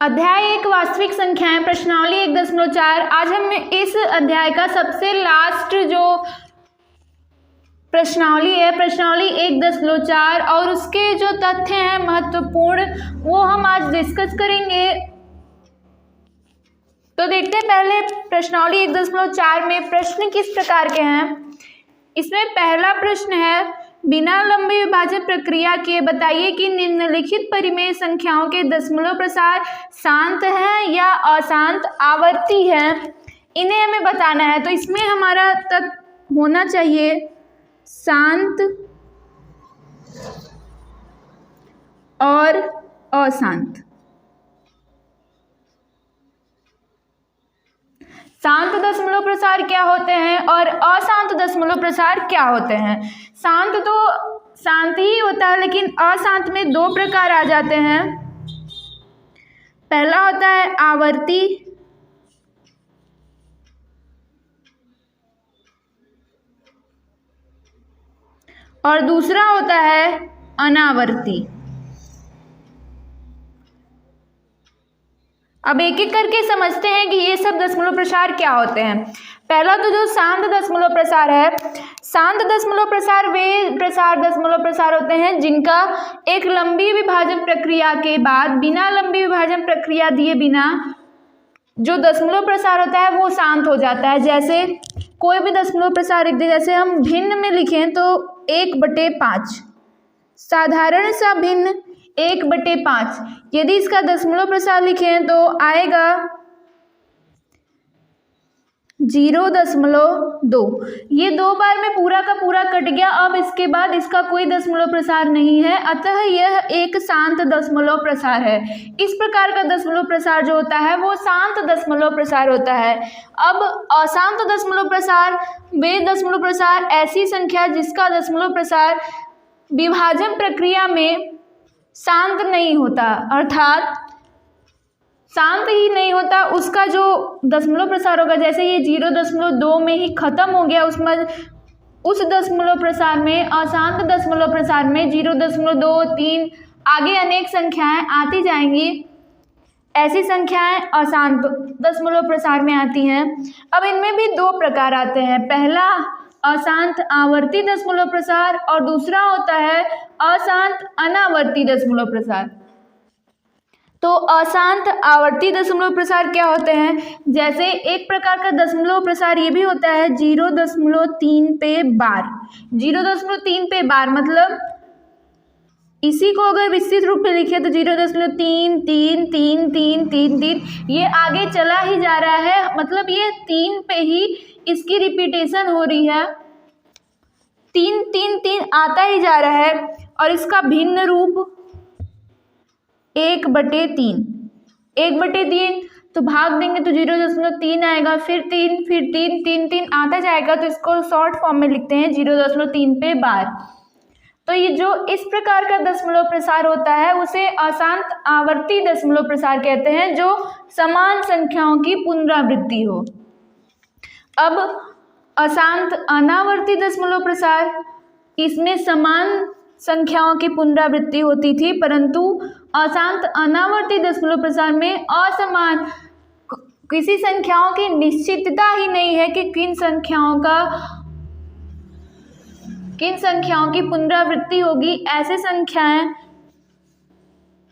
अध्याय 1 वास्तविक संख्याएं प्रश्नावली 1.4। आज हम इस अध्याय का सबसे लास्ट जो प्रश्नावली है प्रश्नावली 1.4 और उसके जो तथ्य हैं महत्वपूर्ण वो हम आज डिस्कस करेंगे। तो देखते हैं पहले प्रश्नावली 1.4 में प्रश्न किस प्रकार के हैं। इसमें पहला प्रश्न है, बिना लंबी विभाजन प्रक्रिया के बताइए कि निम्नलिखित परिमेय संख्याओं के दशमलव प्रसार शांत है या अशांत आवर्ती है, इन्हें हमें बताना है। तो इसमें हमारा तत्व होना चाहिए शांत और अशांत। शांत दशमलव प्रसार क्या होते हैं और अशांत दशमलव प्रसार क्या होते हैं। शांत तो शांत ही होता है, लेकिन अशांत में दो प्रकार आ जाते हैं। पहला होता है आवर्ती और दूसरा होता है अनावर्ती। अब एक एक करके समझते हैं कि ये सब दशमलव प्रसार क्या होते हैं। पहला तो जो शांत दशमलव प्रसार है, शांत दशमलव प्रसार वे दशमलव प्रसार होते हैं जिनका एक लंबी विभाजन प्रक्रिया के बाद बिना लंबी विभाजन प्रक्रिया दिए बिना जो दशमलव प्रसार होता है वो शांत हो जाता है। जैसे कोई भी दशमलव प्रसार लिख दे, जैसे हम भिन्न में लिखें तो 1/5, साधारण सा भिन्न 1/5। यदि इसका दशमलव प्रसार लिखें तो आएगा 0.2। ये दो बार में पूरा का पूरा कट गया। अब इसके बाद इसका कोई दशमलव प्रसार नहीं है, अतः यह एक शांत दशमलव प्रसार है। इस प्रकार का दशमलव प्रसार जो होता है वो शांत दशमलव प्रसार होता है। अब अशांत दशमलव प्रसार वे दशमलव प्रसार ऐसी संख्या जिसका दशमलव प्रसार विभाजन प्रक्रिया में शांत नहीं होता, अर्थात शांत ही नहीं होता, उसका जो दशमलव प्रसार होगा, जैसे ये 0.2 में ही खत्म हो गया, उसमें उस दशमलव प्रसार में अशांत दशमलव प्रसार में 0.2, 3 आगे अनेक संख्याएं आती जाएंगी। ऐसी संख्याएं अशांत दशमलव प्रसार में आती हैं। अब इनमें भी दो प्रकार आते हैं, पहला अशांत आवर्ती दशमलव प्रसार और दूसरा होता है अशांत अनावर्ती दशमलव प्रसार। तो अशांत आवर्ती दशमलव प्रसार क्या होते हैं, जैसे एक प्रकार का दशमलव प्रसार ये भी होता है 0.3 पे बार। 0.3 पे बार मतलब इसी को अगर विस्तृत रूप में लिखे तो 0.3333333 ये आगे चला ही जा रहा है, मतलब ये 3 पे ही इसकी रिपीटेशन हो रही है, 3 आता ही जा रहा है। और इसका भिन्न रूप 1/3। 1/3 तो भाग देंगे तो 0.3 आएगा, फिर 3 फिर 3 आता जाएगा, तो इसको शॉर्ट फॉर्म में लिखते हैं 0.3 पे बार। तो ये जो इस प्रकार का दशमलव प्रसार होता है उसे अशांत आवर्ती दशमलव प्रसार कहते हैं, जो समान संख्याओं की पुनरावृत्ति हो। अब अशांत अनावर्ती दशमलव प्रसार, इसमें समान संख्याओं की पुनरावृत्ति होती थी, परंतु अशांत अनावर्ती दशमलव प्रसार में असमान किसी संख्याओं की निश्चितता ही नहीं है कि किन संख्याओं की पुनरावृत्ति होगी। ऐसे संख्याएं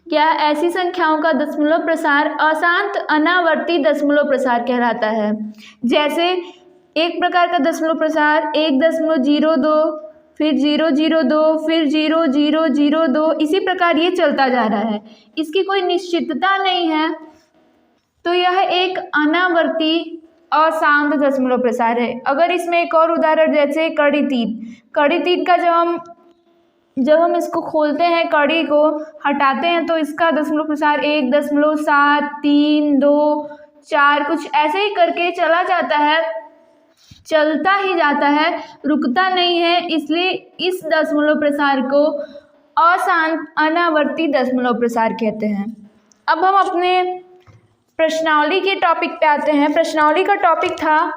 या ऐसी संख्याओं का दशमलव प्रसार अशांत अनावर्ती दशमलव प्रसार कहलाता है। जैसे एक प्रकार का दशमलव प्रसार 1.02, फिर 0.02, फिर 0.002, इसी प्रकार ये चलता जा रहा है, इसकी कोई निश्चितता नहीं है। तो यह एक अनावर्ती अशांत दशमलव प्रसार है। अगर इसमें एक और उदाहरण, जैसे कड़ी तीन का जब हम इसको खोलते हैं, कड़ी को हटाते हैं, तो इसका दशमलव प्रसार 1.732 कुछ ऐसे ही करके चला जाता है, चलता ही जाता है, रुकता नहीं है। इसलिए इस दशमलव प्रसार को अशांत अनावर्ती दशमलव प्रसार कहते हैं। अब हम अपने प्रश्नावली के टॉपिक पे आते हैं। प्रश्नावली का टॉपिक था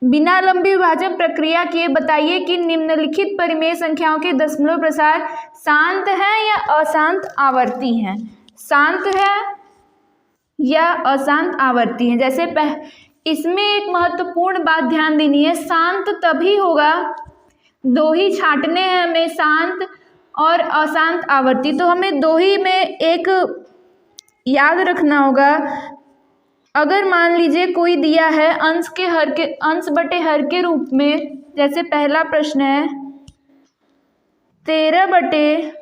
बिना लंबी विभाजन प्रक्रिया के बताइए कि निम्नलिखित परिमेय संख्याओं के दशमलव प्रसार शांत हैं या अशांत आवर्ती हैं। शांत है या अशांत आवर्ती हैं। जैसे इसमें एक महत्वपूर्ण बात ध्यान देनी है, शांत तभी होगा, दो ही छांटने हैं हमें, शांत और अशांत आवर्ती। तो हमें दो ही में एक याद रखना होगा। अगर मान लीजिए कोई दिया है अंश बटे हर के रूप में, जैसे पहला प्रश्न है 13 बटे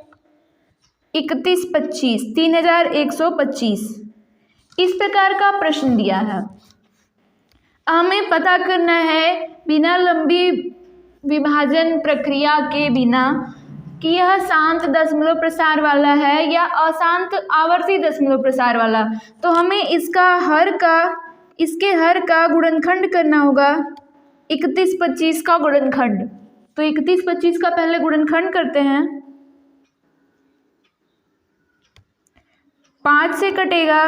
31/25 3125, इस प्रकार का प्रश्न दिया है। हमें पता करना है बिना लंबी विभाजन प्रक्रिया के बिना कि यह शांत दशमलव प्रसार वाला है या अशांत आवर्ती दशमलव प्रसार वाला। तो हमें इसके हर का गुणनखंड करना होगा 3125 का गुणनखंड। तो 3125 का पहले गुणनखंड करते हैं। 5 से कटेगा,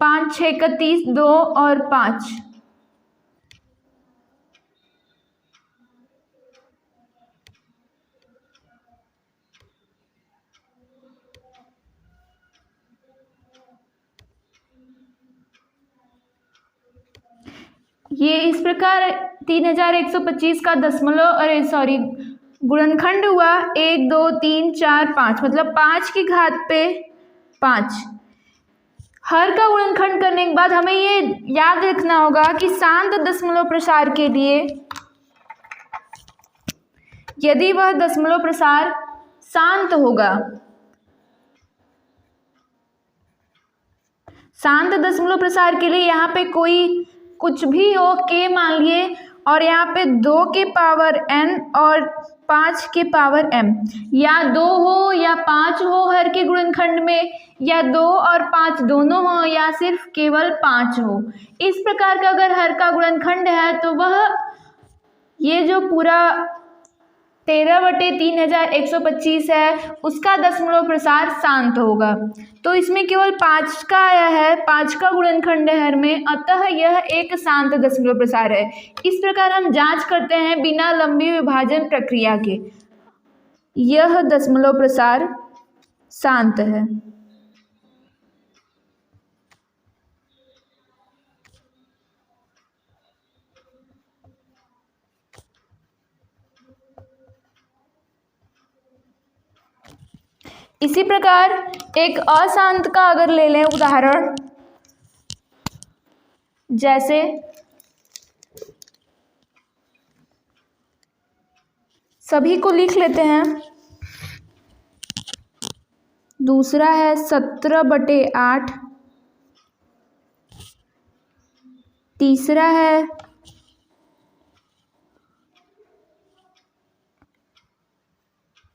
5 6 31, 2 और 5, ये इस प्रकार 3125 का गुणनखंड हुआ 1 2 3 4 5, मतलब 5 की घात पे 5। हर का गुणनखंड करने के बाद हमें ये याद रखना होगा कि शांत दशमलव प्रसार के लिए यदि वह दशमलव प्रसार शांत होगा, शांत दशमलव प्रसार के लिए यहाँ पे कोई कुछ भी हो के मान लिए, और यहाँ पे 2 के पावर n और 5 के पावर m, या 2 हो या 5 हो हर के गुणनखंड में, या 2 और 5 दोनों हो, या सिर्फ केवल 5 हो। इस प्रकार का अगर हर का गुणनखंड है तो वह ये जो पूरा 13 बटे 3125 है उसका दशमलव प्रसार शांत होगा। तो इसमें केवल 5 का आया है, 5 का गुणनखंड है हर में, अतः यह एक शांत दशमलव प्रसार है। इस प्रकार हम जांच करते हैं बिना लंबी विभाजन प्रक्रिया के, यह दशमलव प्रसार शांत है। इसी प्रकार एक अशांत का अगर ले लें उदाहरण, जैसे सभी को लिख लेते हैं। दूसरा है 17 बटे 8, तीसरा है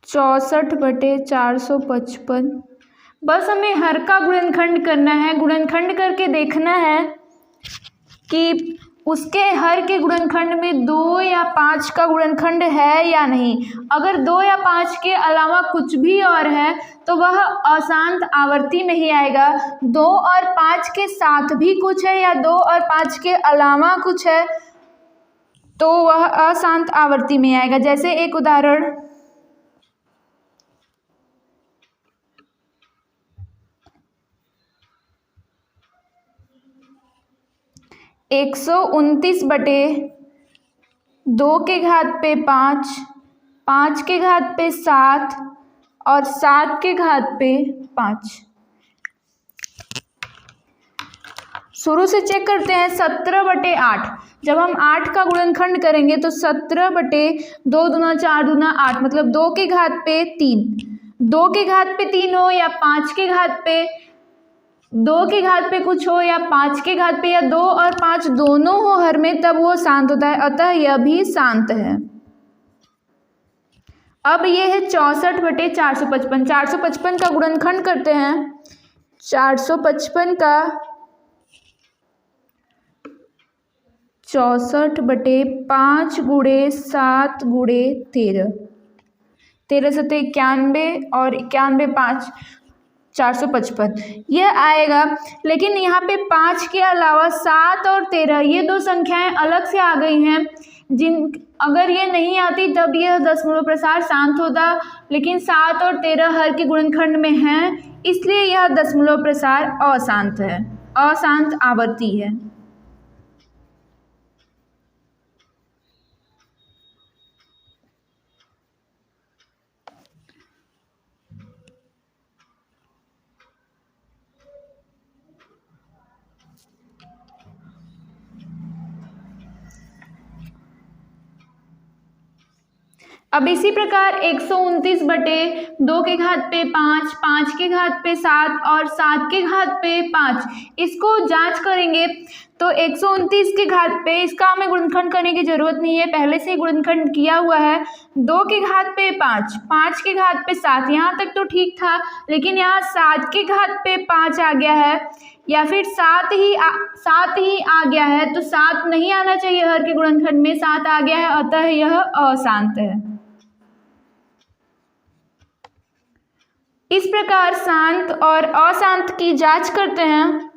64 बटे 455। बस हमें हर का गुणनखंड करना है, गुणनखंड करके देखना है कि उसके हर के गुणनखंड में 2 या 5 का गुणनखंड है या नहीं। अगर 2 या 5 के अलावा कुछ भी और है तो वह अशांत आवर्ती में ही आएगा। 2 और 5 के साथ भी कुछ है या 2 और 5 के अलावा कुछ है तो वह अशांत आवर्ती में आएगा। जैसे एक उदाहरण, एक 129 बटे 2 के घात पे 5, 5 के घात पे 7 और 7 के घात पे 5। शुरू से चेक करते हैं। 17 बटे 8, जब हम 8 का गुणनखंड करेंगे तो 17 बटे 2 दूना 4 दूना 8, मतलब 2 के घात पे 3। 2 के घात पे 3 हो या 5 के घात पे 2 के घात पे कुछ हो या 5 के घात पे, या 2 और 5 दोनों हो हर में, तब वो शांत होता है, अतः यह भी शांत है। अब ये है 64 बटे 455। 455 का गुणनखंड करते हैं। 455 का 64 बटे 5 गुणे 7 गुणे 13, 13 सत्ते 91 और 91 5 455 यह आएगा। लेकिन यहाँ पे 5 के अलावा 7 और 13 ये दो संख्याएं अलग से आ गई हैं, अगर ये नहीं आती तब यह दशमलव प्रसार शांत होता, लेकिन 7 और 13 हर के गुणनखंड में हैं, इसलिए यह दशमलव प्रसार अशांत है, अशांत आवर्ती है। अब इसी प्रकार 129 बटे 2 के घात पे 5, 5 के घात पे 7 और 7 के घात पे 5, इसको जांच करेंगे तो 129 के घात पे इसका हमें गुणनखंड करने की जरूरत नहीं है, पहले से ही गुणनखंड किया हुआ है। 2 के घात पे 5, 5 के घात पे 7, यहाँ तक तो ठीक था, लेकिन यहाँ 7 के घात पे 5 आ गया है या फिर 7 ही आ गया है, तो 7 नहीं आना चाहिए हर के गुणनखंड में, 7 आ गया है, अतः यह अशांत है। इस प्रकार शांत और अशांत की जांच करते हैं।